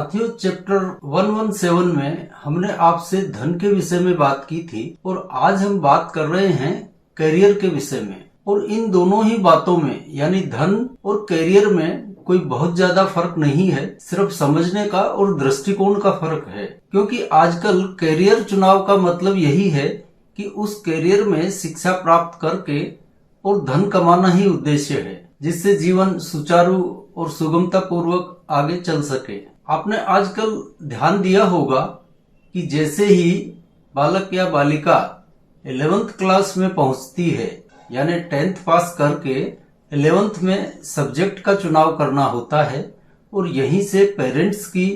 साथियों, चैप्टर 117 में हमने आपसे धन के विषय में बात की थी और आज हम बात कर रहे हैं करियर के विषय में। और इन दोनों ही बातों में यानी धन और करियर में कोई बहुत ज्यादा फर्क नहीं है, सिर्फ समझने का और दृष्टिकोण का फर्क है। क्योंकि आजकल करियर चुनाव का मतलब यही है कि उस करियर में शिक्षा प्राप्त करके और धन कमाना ही उद्देश्य है, जिससे जीवन सुचारू और सुगमता पूर्वक आगे चल सके। आपने आजकल ध्यान दिया होगा कि जैसे ही बालक या बालिका 11th क्लास में पहुंचती है यानी 10th पास करके 11th में सब्जेक्ट का चुनाव करना होता है और यहीं से पेरेंट्स की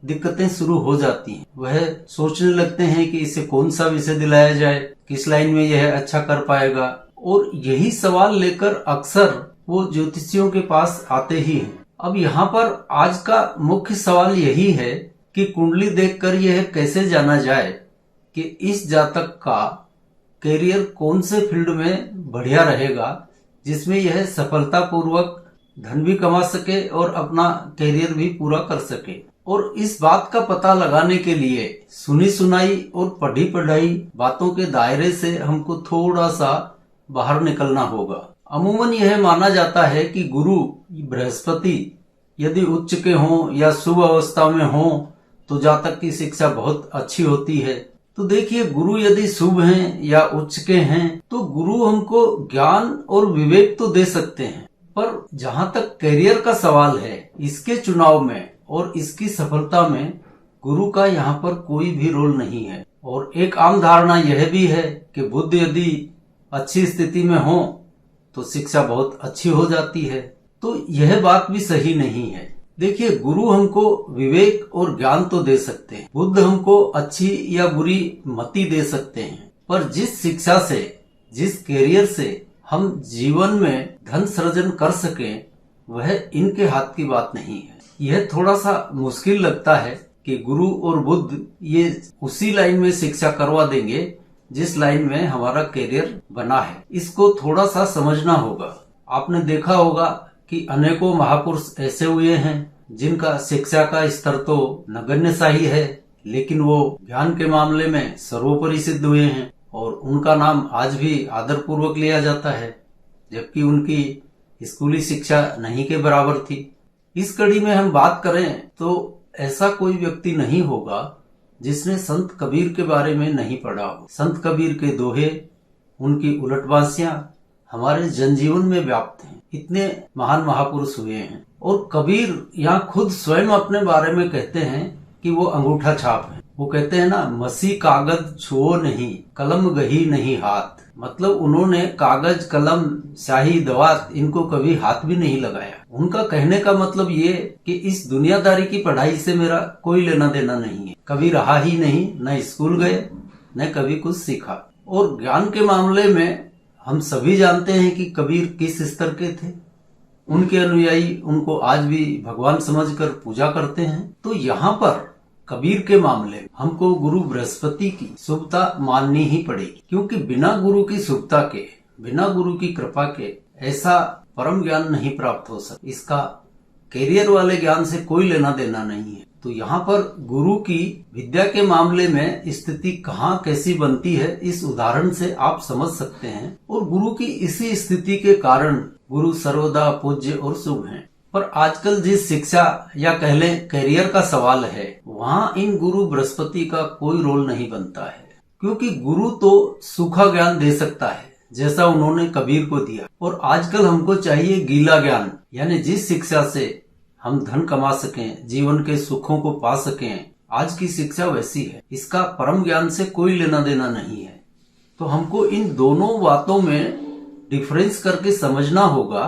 दिक्कतें शुरू हो जाती हैं। वह सोचने लगते हैं कि इसे कौन सा विषय दिलाया जाए, किस लाइन में यह अच्छा कर पाएगा, और यही सवाल लेकर अक्सर वो ज्योतिषियों के पास आते ही हैं। अब यहाँ पर आज का मुख्य सवाल यही है कि कुंडली देखकर यह कैसे जाना जाए कि इस जातक का करियर कौन से फील्ड में बढ़िया रहेगा, जिसमें यह सफलता पूर्वक धन भी कमा सके और अपना करियर भी पूरा कर सके। और इस बात का पता लगाने के लिए सुनी सुनाई और पढ़ी पढ़ाई बातों के दायरे से हमको थोड़ा सा बाहर निकलना होगा। अमूमन यह माना जाता है कि गुरु बृहस्पति यदि उच्च के हों या शुभ अवस्था में हों तो जातक की शिक्षा बहुत अच्छी होती है। तो देखिए, गुरु यदि शुभ हैं या उच्च के हैं तो गुरु हमको ज्ञान और विवेक तो दे सकते हैं, पर जहां तक करियर का सवाल है, इसके चुनाव में और इसकी सफलता में गुरु का यहाँ पर कोई भी रोल नहीं है। और एक आम धारणा यह भी है कि बुध यदि अच्छी स्थिति में हो तो शिक्षा बहुत अच्छी हो जाती है, तो यह बात भी सही नहीं है। देखिए, गुरु हमको विवेक और ज्ञान तो दे सकते हैं, बुध हमको अच्छी या बुरी मति दे सकते हैं, पर जिस शिक्षा से, जिस करियर से हम जीवन में धन सृजन कर सकें वह इनके हाथ की बात नहीं है। यह थोड़ा सा मुश्किल लगता है कि गुरु और बुध ये उसी लाइन में शिक्षा करवा देंगे जिस लाइन में हमारा करियर बना है। इसको थोड़ा सा समझना होगा। आपने देखा होगा कि अनेकों महापुरुष ऐसे हुए हैं जिनका शिक्षा का स्तर तो नगण्य सा ही है, लेकिन वो ज्ञान के मामले में सर्वोपरि सिद्ध हुए हैं और उनका नाम आज भी आदर पूर्वक लिया जाता है, जबकि उनकी स्कूली शिक्षा नहीं के बराबर थी। इस कड़ी में हम बात करें तो ऐसा कोई व्यक्ति नहीं होगा जिसने संत कबीर के बारे में नहीं पढ़ा हो। संत कबीर के दोहे, उनकी उलटबाजियां हमारे जनजीवन में व्याप्त हैं। इतने महान महापुरुष हुए हैं और कबीर यहाँ खुद स्वयं अपने बारे में कहते हैं कि वो अंगूठा छाप है। वो कहते हैं ना, मसी कागज छुओ नहीं, कलम गही नहीं हाथ। मतलब उन्होंने कागज, कलम, स्याही, दवात इनको कभी हाथ भी नहीं लगाया। उनका कहने का मतलब ये कि इस दुनियादारी की पढ़ाई से मेरा कोई लेना देना नहीं है। कभी रहा ही नहीं, न स्कूल गए न कभी कुछ सीखा। और ज्ञान के मामले में हम सभी जानते हैं कि कबीर किस स्तर के थे। उनके अनुयायी उनको आज भी भगवान समझकर पूजा करते हैं। तो यहाँ पर कबीर के मामले हमको गुरु बृहस्पति की शुभता माननी ही पड़ेगी, क्योंकि बिना गुरु की शुभता के, बिना गुरु की कृपा के ऐसा परम ज्ञान नहीं प्राप्त हो सकता। इसका करियर वाले ज्ञान से कोई लेना देना नहीं है। तो यहाँ पर गुरु की विद्या के मामले में स्थिति कहाँ कैसी बनती है, इस उदाहरण से आप समझ सकते हैं। और गुरु की इसी स्थिति के कारण गुरु सर्वदा पूज्य और शुभ हैं। पर आजकल जिस शिक्षा या कह लें करियर का सवाल है, वहाँ इन गुरु बृहस्पति का कोई रोल नहीं बनता है, क्योंकि गुरु तो सूखा ज्ञान दे सकता है जैसा उन्होंने कबीर को दिया। और आजकल हमको चाहिए गीला ज्ञान, यानी जिस शिक्षा से हम धन कमा सकें, जीवन के सुखों को पा सकें। आज की शिक्षा वैसी है, इसका परम ज्ञान से कोई लेना देना नहीं है। तो हमको इन दोनों बातों में डिफरेंस करके समझना होगा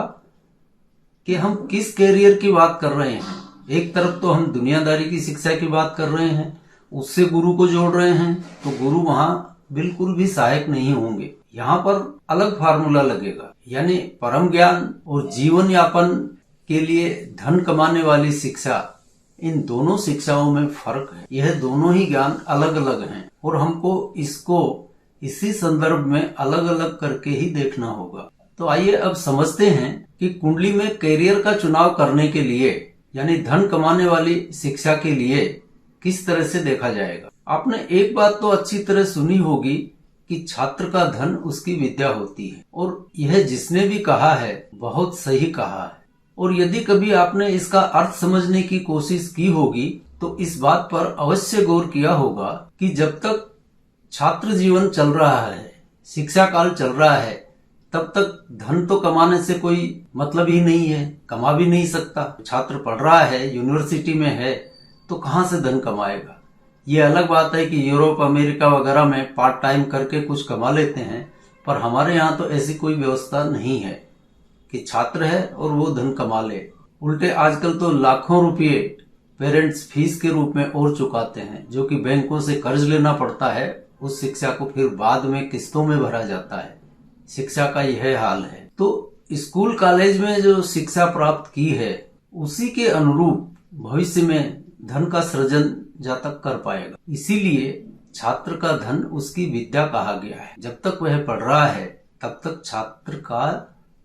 कि हम किस करियर की बात कर रहे हैं। एक तरफ तो हम दुनियादारी की शिक्षा की बात कर रहे हैं, उससे गुरु को जोड़ रहे हैं, तो गुरु वहां बिल्कुल भी सहायक नहीं होंगे। यहाँ पर अलग फार्मूला लगेगा, यानी परम ज्ञान और जीवन यापन के लिए धन कमाने वाली शिक्षा, इन दोनों शिक्षाओं में फर्क है। यह दोनों ही ज्ञान अलग अलग हैं और हमको इसको इसी संदर्भ में अलग अलग करके ही देखना होगा। तो आइए अब समझते हैं कि कुंडली में करियर का चुनाव करने के लिए यानी धन कमाने वाली शिक्षा के लिए किस तरह से देखा जाएगा। आपने एक बात तो अच्छी तरह सुनी होगी कि छात्र का धन उसकी विद्या होती है, और यह जिसने भी कहा है बहुत सही कहा है। और यदि कभी आपने इसका अर्थ समझने की कोशिश की होगी तो इस बात पर अवश्य गौर किया होगा कि जब तक छात्र जीवन चल रहा है, शिक्षा काल चल रहा है, तब तक धन तो कमाने से कोई मतलब ही नहीं है, कमा भी नहीं सकता। छात्र पढ़ रहा है, यूनिवर्सिटी में है, तो कहाँ से धन कमाएगा। ये अलग बात है कि यूरोप, अमेरिका वगैरह में पार्ट टाइम करके कुछ कमा लेते हैं, पर हमारे यहाँ तो ऐसी कोई व्यवस्था नहीं है कि छात्र है और वो धन कमा ले। उल्टे आजकल तो लाखों रुपये पेरेंट्स फीस के रूप में और चुकाते हैं, जो कि बैंकों से कर्ज लेना पड़ता है। उस शिक्षा को फिर बाद में किस्तों में भरा जाता है। शिक्षा का यह हाल है। तो स्कूल कॉलेज में जो शिक्षा प्राप्त की है उसी के अनुरूप भविष्य में धन का सृजन जातक कर पाएगा। इसीलिए छात्र का धन उसकी विद्या कहा गया है। जब तक वह पढ़ रहा है तब तक छात्र का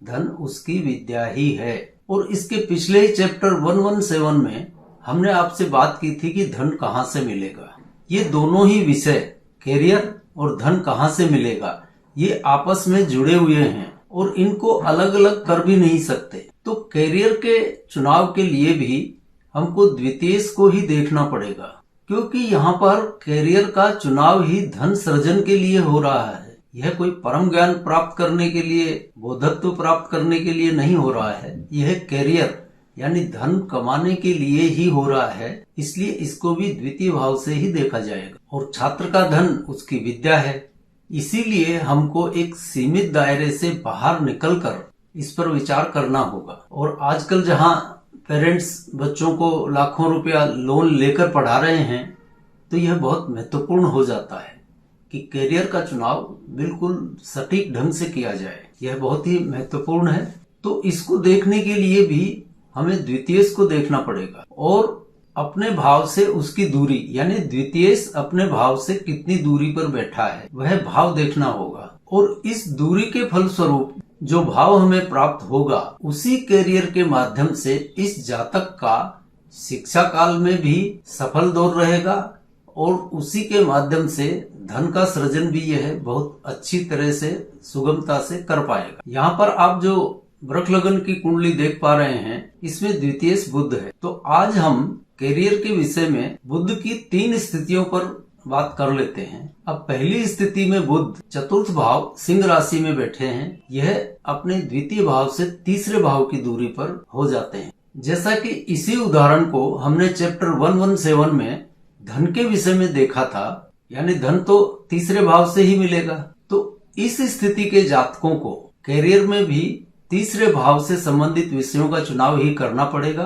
धन उसकी विद्या ही है। और इसके पिछले ही चैप्टर 117 में हमने आपसे बात की थी कि धन कहाँ से मिलेगा। ये दोनों ही विषय, कैरियर और धन कहाँ से मिलेगा, ये आपस में जुड़े हुए हैं और इनको अलग अलग कर भी नहीं सकते। तो कैरियर के चुनाव के लिए भी हमको द्वितीय को ही देखना पड़ेगा, क्योंकि यहाँ पर कैरियर का चुनाव ही धन सृजन के लिए हो रहा है। यह कोई परम ज्ञान प्राप्त करने के लिए, बोधत्व प्राप्त करने के लिए नहीं हो रहा है। यह कैरियर यानी धन कमाने के लिए ही हो रहा है। इसलिए इसको भी द्वितीय भाव से ही देखा जाएगा। और छात्र का धन उसकी विद्या है। इसीलिए हमको एक सीमित दायरे से बाहर निकलकर इस पर विचार करना होगा। और आजकल जहाँ पेरेंट्स बच्चों को लाखों रुपया लोन लेकर पढ़ा रहे हैं, तो यह बहुत महत्वपूर्ण हो जाता है कि कैरियर का चुनाव बिल्कुल सटीक ढंग से किया जाए। यह बहुत ही महत्वपूर्ण है। तो इसको देखने के लिए भी हमें द्वितीय को देखना पड़ेगा और अपने भाव से उसकी दूरी, यानी द्वितीय अपने भाव से कितनी दूरी पर बैठा है वह भाव देखना होगा। और इस दूरी के फलस्वरूप जो भाव हमें प्राप्त होगा, उसी कैरियर के माध्यम से इस जातक का शिक्षा काल में भी सफल दौर रहेगा और उसी के माध्यम से धन का सृजन भी यह बहुत अच्छी तरह से सुगमता से कर पाएगा। यहाँ पर आप जो वृक लगन की कुंडली देख पा रहे हैं, इसमें द्वितीय बुध है। तो आज हम कैरियर के विषय में बुध की 3 स्थितियों पर बात कर लेते हैं। अब पहली स्थिति में बुध चतुर्थ भाव सिंह राशि में बैठे हैं। यह अपने द्वितीय भाव से तीसरे भाव की दूरी पर हो जाते हैं। जैसा कि इसी उदाहरण को हमने चैप्टर 117 में धन के विषय में देखा था, यानी धन तो तीसरे भाव से ही मिलेगा। तो इस स्थिति के जातकों को कैरियर में भी तीसरे भाव से संबंधित विषयों का चुनाव ही करना पड़ेगा,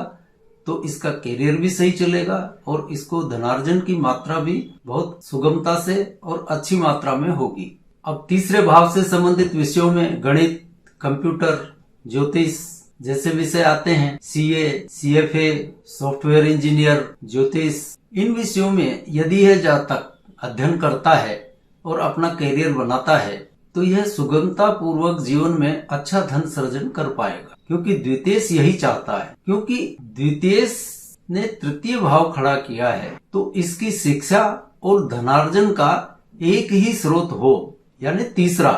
तो इसका कैरियर भी सही चलेगा और इसको धनार्जन की मात्रा भी बहुत सुगमता से और अच्छी मात्रा में होगी। अब तीसरे भाव से संबंधित विषयों में गणित, कंप्यूटर, ज्योतिष जैसे विषय आते हैं। सीए, सीएफए, सॉफ्टवेयर इंजीनियर, ज्योतिष, इन विषयों में यदि यह जातक अध्ययन करता है और अपना कैरियर बनाता है तो यह सुगमता पूर्वक जीवन में अच्छा धन सृजन कर पाएगा, क्योंकि द्वितीय यही चाहता है। क्योंकि द्वितीय ने तृतीय भाव खड़ा किया है तो इसकी शिक्षा और धनार्जन का एक ही स्रोत हो, यानी तीसरा,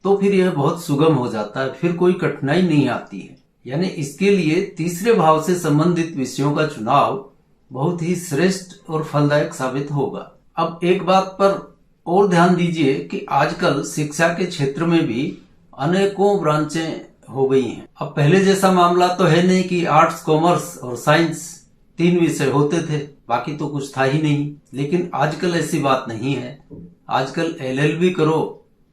तो फिर यह बहुत सुगम हो जाता है, फिर कोई कठिनाई नहीं आती है। यानी इसके लिए तीसरे भाव से संबंधित विषयों का चुनाव बहुत ही श्रेष्ठ और फलदायक साबित होगा। अब एक बात पर और ध्यान दीजिए कि आजकल शिक्षा के क्षेत्र में भी अनेकों ब्रांचें हो गई हैं। अब पहले जैसा मामला तो है नहीं कि आर्ट्स, कॉमर्स और साइंस 3 विषय होते थे, बाकी तो कुछ था ही नहीं। लेकिन आजकल ऐसी बात नहीं है। आजकल एलएलबी करो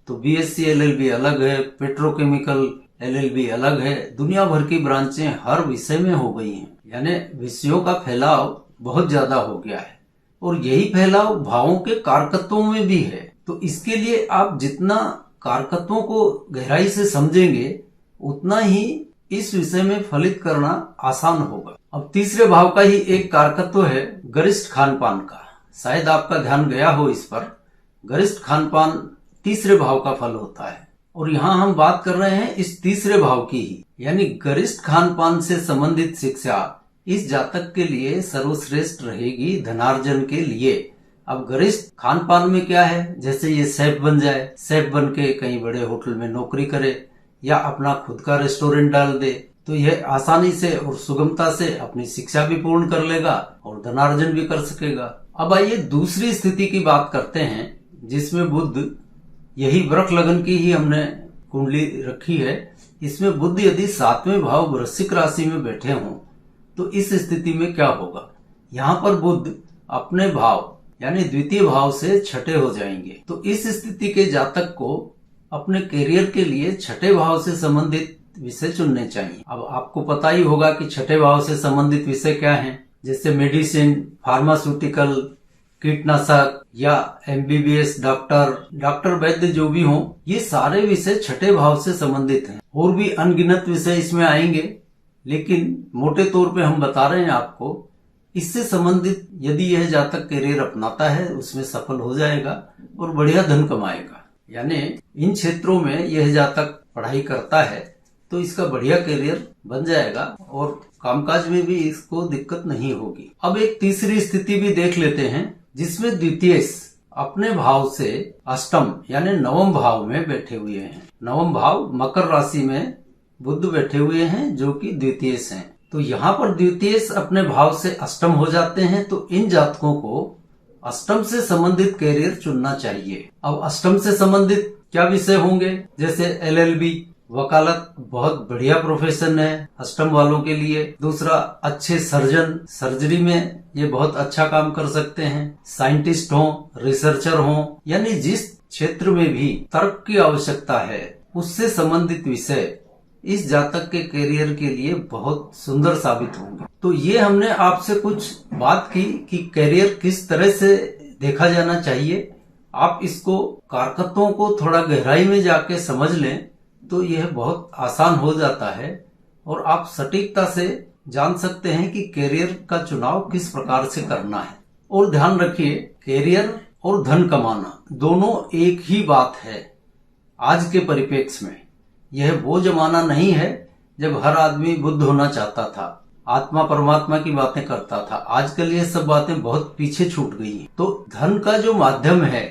तो बीएससी एलएलबी अलग है, पेट्रोकेमिकल एलएलबी अलग है, दुनिया भर की ब्रांचें हर विषय में हो गई हैं। यानी विषयों का फैलाव बहुत ज्यादा हो गया है और यही फैलाव भावों के कारकत्वों में भी है। तो इसके लिए आप जितना कारकत्वों को गहराई से समझेंगे उतना ही इस विषय में फलित करना आसान होगा। अब तीसरे भाव का ही एक कारकत्व है गरिष्ठ खानपान का। शायद आपका ध्यान गया हो इस पर। गरिष्ठ खानपान तीसरे भाव का फल होता है और यहाँ हम बात कर रहे हैं इस तीसरे भाव की ही, यानी गरिष्ठ खानपान से संबंधित शिक्षा इस जातक के लिए सर्वश्रेष्ठ रहेगी धनार्जन के लिए। अब गरिष्ठ खान पान में क्या है, जैसे ये शेफ बन जाए, शेफ बन के कहीं बड़े होटल में नौकरी करे या अपना खुद का रेस्टोरेंट डाल दे, तो यह आसानी से और सुगमता से अपनी शिक्षा भी पूर्ण कर लेगा और धनार्जन भी कर सकेगा। अब आइए दूसरी स्थिति की बात करते हैं, जिसमें बुध, यही वृक लगन की ही हमने कुंडली रखी है, इसमें बुध यदि 7वें भाव वृश्चिक राशि में बैठे हों तो इस स्थिति में क्या होगा। यहाँ पर बुध अपने भाव यानी द्वितीय भाव से छठे हो जाएंगे। तो इस स्थिति के जातक को अपने करियर के लिए छठे भाव से संबंधित विषय चुनने चाहिए। अब आपको पता ही होगा कि छठे भाव से संबंधित विषय क्या हैं, जैसे मेडिसिन, फार्मास्यूटिकल, कीटनाशक या MBBS डॉक्टर वैद्य जो भी हों, ये सारे विषय छठे भाव से संबंधित हैं। और भी अनगिनत विषय इसमें आएंगे, लेकिन मोटे तौर पे हम बता रहे हैं आपको। इससे संबंधित यदि यह जातक करियर अपनाता है उसमें सफल हो जाएगा और बढ़िया धन कमाएगा। यानी इन क्षेत्रों में यह जातक पढ़ाई करता है तो इसका बढ़िया करियर बन जाएगा और कामकाज में भी इसको दिक्कत नहीं होगी। अब एक तीसरी स्थिति भी देख लेते हैं, जिसमें द्वितीय अपने भाव से अष्टम यानी नवम भाव में बैठे हुए हैं। नवम भाव मकर राशि में बुध बैठे हुए हैं जो कि द्वितीय हैं। तो यहाँ पर द्वितीय अपने भाव से अष्टम हो जाते हैं, तो इन जातकों को अष्टम से संबंधित करियर चुनना चाहिए। अब अष्टम से संबंधित क्या विषय होंगे, जैसे LLB, वकालत बहुत बढ़िया प्रोफेशन है अष्टम वालों के लिए। दूसरा, अच्छे सर्जन, सर्जरी में ये बहुत अच्छा काम कर सकते हैं। साइंटिस्ट हो, रिसर्चर हो, यानी जिस क्षेत्र में भी तर्क की आवश्यकता है उससे संबंधित विषय इस जातक के करियर के लिए बहुत सुंदर साबित होंगे। तो ये हमने आपसे कुछ बात की कि करियर किस तरह से देखा जाना चाहिए। आप इसको कारकत्वों को थोड़ा गहराई में जाके समझ लें तो यह बहुत आसान हो जाता है और आप सटीकता से जान सकते हैं कि करियर का चुनाव किस प्रकार से करना है। और ध्यान रखिए, करियर और धन कमाना दोनों एक ही बात है। आज के परिप्रेक्ष्य में यह वो जमाना नहीं है जब हर आदमी बुद्ध होना चाहता था, आत्मा परमात्मा की बातें करता था। आजकल ये सब बातें बहुत पीछे छूट गई हैं। तो धन का जो माध्यम है,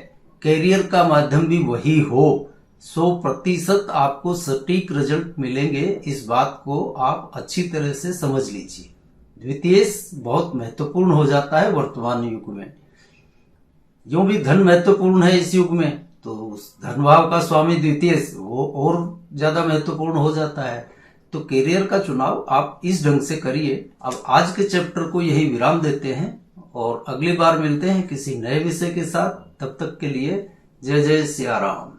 करियर का माध्यम भी वही हो। 100% आपको सटीक रिजल्ट मिलेंगे, इस बात को आप अच्छी तरह से समझ लीजिए। द्वितीय बहुत महत्वपूर्ण हो जाता है वर्तमान युग में। यूं भी धन महत्वपूर्ण है इस युग में, तो उस धन भाव का स्वामी द्वितीय वो और ज्यादा महत्वपूर्ण हो जाता है। तो करियर का चुनाव आप इस ढंग से करिए। अब आज के चैप्टर को यही विराम देते हैं और अगली बार मिलते हैं किसी नए विषय के साथ। तब तक के लिए जय जय सिया राम।